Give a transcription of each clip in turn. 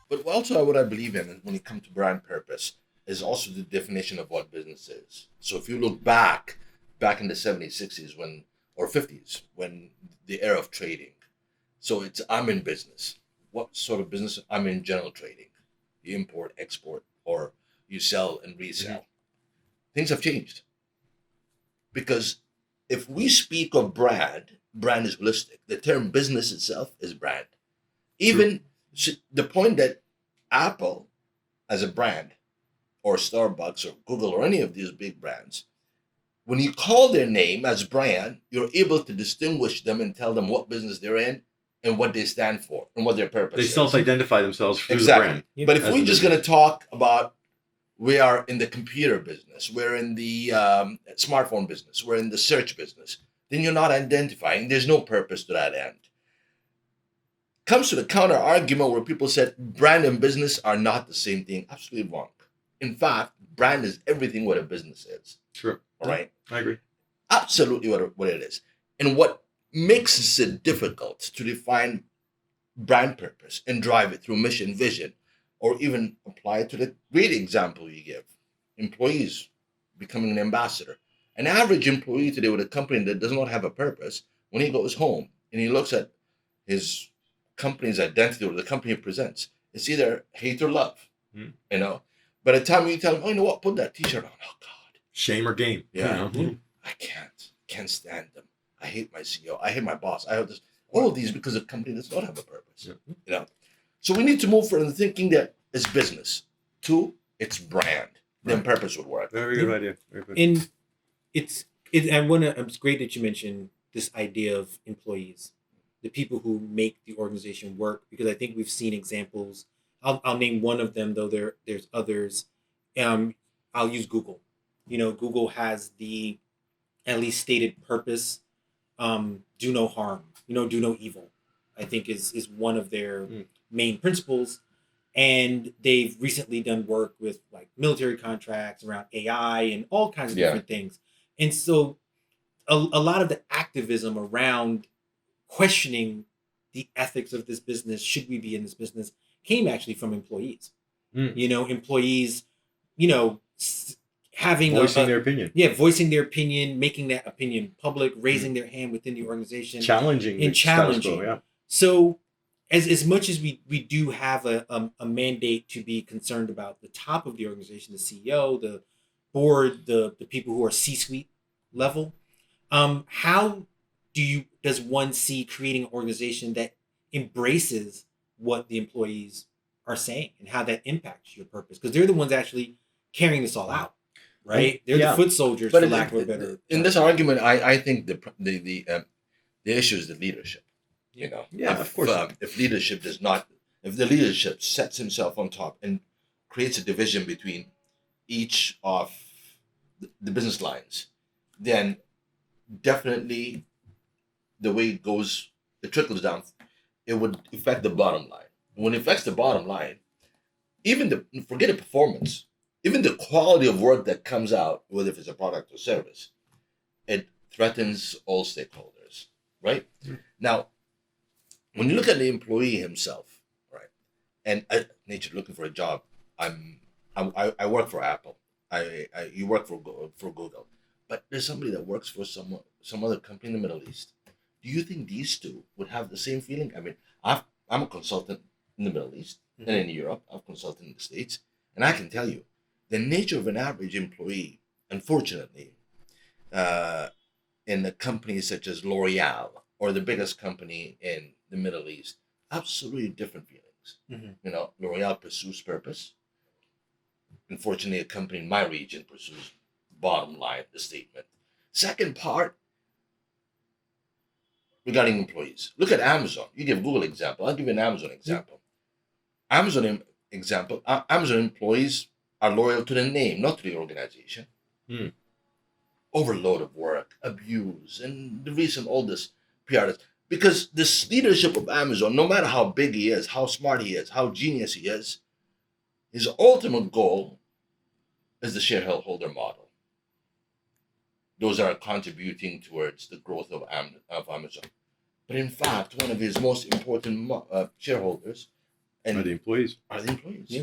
But also, what I believe in when it comes to brand purpose is also the definition of what business is. So if you look back in the 70s, 60s, or 50s, when the era of trading. So it's I'm in business. What sort of business? I'm in general trading. You import, export, or you sell and Mhm. resell. Things have changed because if we speak of brand is holistic. The term business itself is brand. True. Even the point that Apple as a brand or Starbucks or Google or any of these big brands, when you call their name as brand, you're able to distinguish them and tell them what business they're in and what they stand for and what their They purpose is. self-identify themselves through the brand Exactly. Yep. But if as the we're just going business. to talk about we are in the computer business, we're in the smartphone business, we're in the search business, then you're not identifying. There's no purpose to that end. Comes to the counter argument where people said brand and business are not the same thing. Absolutely wrong. In fact, brand is everything what a business is. Sure. All right. I agree. Absolutely what it is. And what makes it difficult to define brand purpose and drive it through mission, vision, or even apply it to the great example you give employees becoming an ambassador. An average employee today with a company that does not have a purpose, when he goes home and he looks at his company's identity or the company it presents, it's either hate or love, Mm. you know. By the time you tell him, oh, you know what, put that t-shirt on. Oh, God. Shame or game. Yeah. You know? I can't stand them. I hate my CEO. I hate my boss. I have this. All of these because the company does not have a purpose. Yeah. You know, so we need to move from thinking that it's business to it's brand. Then Right. purpose would work. Very good idea. Very good. And I want to. It's great that you mentioned this idea of employees, the people who make the organization work, because I think we've seen examples. I'll name one of them, though there's others. Um, I'll use Google. Google has the at least stated purpose, do no harm, do no evil. I think is one of their Mm. main principles. And they've recently done work with like military contracts around AI and all kinds of Yeah. different things. And so a lot of the activism around questioning the ethics of this business, should we be in this business, came actually from employees. Mm. Employees, you know, having Voicing their opinion. yeah, voicing their opinion, making that opinion public, raising their hand within the organization, Challenging and the status quo, challenging. yeah. So, as much as we do have a mandate to be concerned about the top of the organization, the CEO, the board, the people who are C-suite level, how does one see creating an organization that embraces what the employees are saying and how that impacts your purpose? Because they're the ones actually carrying this all out, right? They're Yeah. the foot soldiers, But for lack of a better in term. this argument, I think the issue is the leadership. You know, Yeah, of course. If leadership does not, if the leadership sets himself on top and creates a division between each of the business lines, then definitely the way it goes, it trickles down. It would affect the bottom line. When it affects the bottom line, even forget the performance, even the quality of work that comes out, whether if it's a product or service, it threatens all stakeholders, right? Mm. Now, when you look at the employee himself, right, and nature looking for a job, I work for Apple. You work for Google, but there's somebody that works for some other company in the Middle East. Do you think these two would have the same feeling? I mean, I'm a consultant in the Middle East and in Europe. I've consulted in the States, and I can tell you, the nature of an average employee, unfortunately, uh, in a company such as L'Oreal or the biggest company in the Middle East, absolutely different feelings. Mhm. You know, L'Oreal pursues purpose. Unfortunately, a company in my region pursues bottom line, the statement. Second part, regarding employees. Look at Amazon. You give Google example. I'll give you an Amazon example. Amazon employees are loyal to the name, not to the organization. Hmm. Overload of work, abuse, and the reason all this PR is because this leadership of Amazon, no matter how big he is, how smart he is, how genius he is, his ultimate goal is the shareholder model. Those are contributing towards the growth of Amazon. But in fact, one of his most important shareholders and Are the employees. are the employees. Yeah.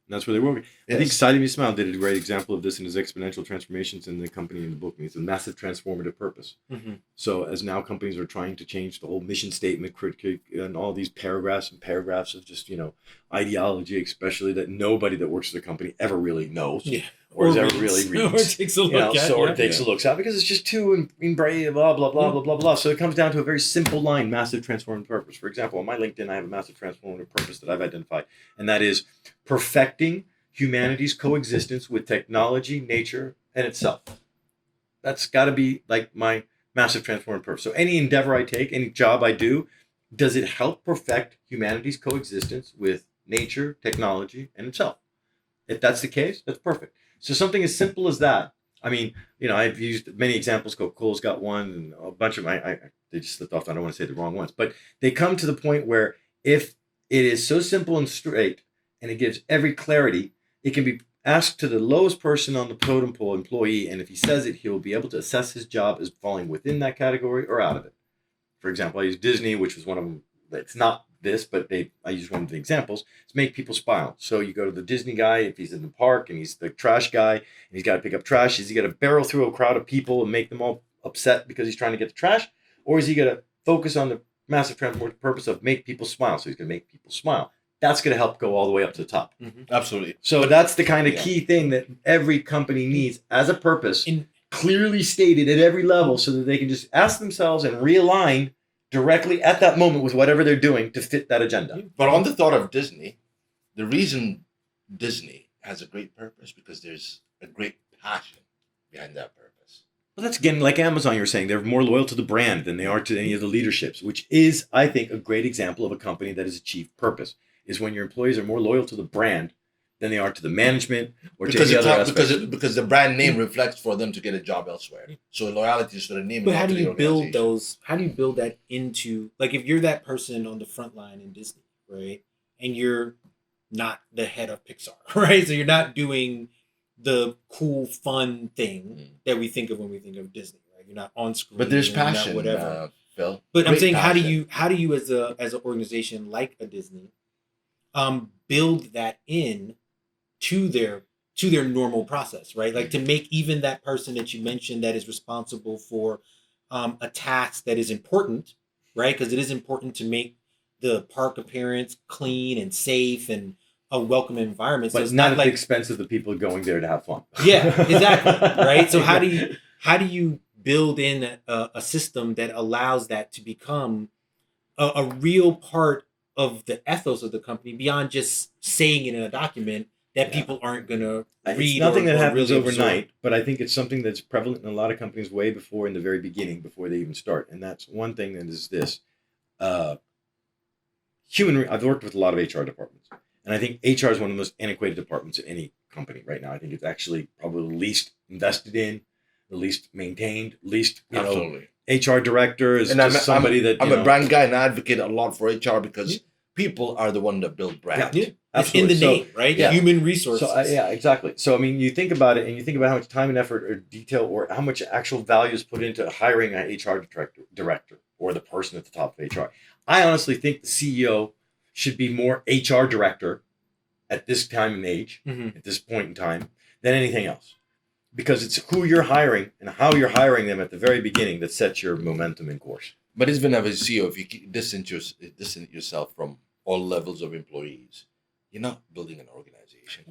And that's where they work. Yes. I think Side of Me Smile did a great example of this in his exponential transformations in the company in the book. It's a massive transformative purpose. Mhm. So as now companies are trying to change the whole mission statement, critique, and all these paragraphs and paragraphs of just, ideology, especially that nobody that works for the company ever really knows. Yeah. Or has ever reads. really Or reads. takes a look at. Or Yeah. takes a look at because it's just too embrace, blah, blah, blah, blah, blah, blah. So it comes down to a very simple line, massive transformative purpose. For example, on my LinkedIn, I have a massive transformative purpose that I've identified, and that is perfecting humanity's coexistence with technology, nature, and itself. That's got to be like my massive transformative purpose. So any endeavor I take, any job I do, does it help perfect humanity's coexistence with nature, technology, and itself? If that's the case, that's perfect. So something as simple as that. I mean, I've used many examples. Coca-Cola's got one, and a bunch of them. They just slipped off. I don't want to say the wrong ones, but they come to the point where if it is so simple and straight, and it gives every clarity, it can be asked to the lowest person on the totem pole, employee, and if he says it, he'll be able to assess his job as falling within that category or out of it. For example, I use Disney, which was one of them. It's not this, but I use one of the examples. It's make people smile. So you go to the Disney guy, if he's in the park and he's the trash guy, and he's got to pick up trash, is he going to barrel through a crowd of people and make them all upset because he's trying to get the trash? Or is he going to focus on the massive transformative purpose of make people smile? So he's going to make people smile. That's going to help go all the way up to the top. Mhm. Absolutely. So that's the kind of key thing that every company needs as a purpose, clearly stated at every level, so that they can just ask themselves and realign directly at that moment with whatever they're doing to fit that agenda. But on the thought of Disney, the reason Disney has a great purpose because there's a great passion behind that purpose. Well, that's again like Amazon. You're saying they're more loyal to the brand than they are to any of the leaderships, which is, I think, a great example of a company that has achieved purpose. Is when your employees are more loyal to the brand than they are to the management or Because to any other aspects. because the brand name reflects for them to get a job elsewhere. So loyalty is to the name. But how not do to the you build organization. those? How do you build that into, like, if you're that person on the front line in Disney, right, and you're not the head of Pixar, right? So you're not doing the cool, fun thing that we think of when we think of Disney, right? You're not on screen, But there's you're not passion, whatever. Phil. But I'm Great saying, passion. how do you as an organization like a Disney, build that in to their normal process, right? Like to make even that person that you mentioned that is responsible for a task that is important, right? Because it is important to make the park appearance clean and safe and a welcome environment. So But it's not at like the expense of the people going there to have fun. yeah, exactly, right? So how do you build in a system that allows that to become a real part of the ethos of the company beyond just saying it in a document that people aren't going to read? It's nothing that happens really overnight, but I think it's something that's prevalent in a lot of companies way before, in the very beginning, before they even start. And that's one thing that is this. I've worked with a lot of HR departments, and I think HR is one of the most antiquated departments in any company right now. I think it's actually probably the least invested in, the least maintained, least, Absolutely. HR director is And just somebody that I'm a brand guy and I advocate a lot for HR because people are the one that build brand. Yeah, it's in the name, right? Yeah. Human resources. So yeah, exactly. So I mean, you think about it, and you think about how much time and effort or detail, or how much actual value is put into hiring an HR director or the person at the top of HR. I honestly think the CEO should be more HR director at this time and age, at this point in time, than anything else. Because it's who you're hiring and how you're hiring them at the very beginning that sets your momentum and course. But even as a CEO, if you distance yourself from all levels of employees, you're not building an organization.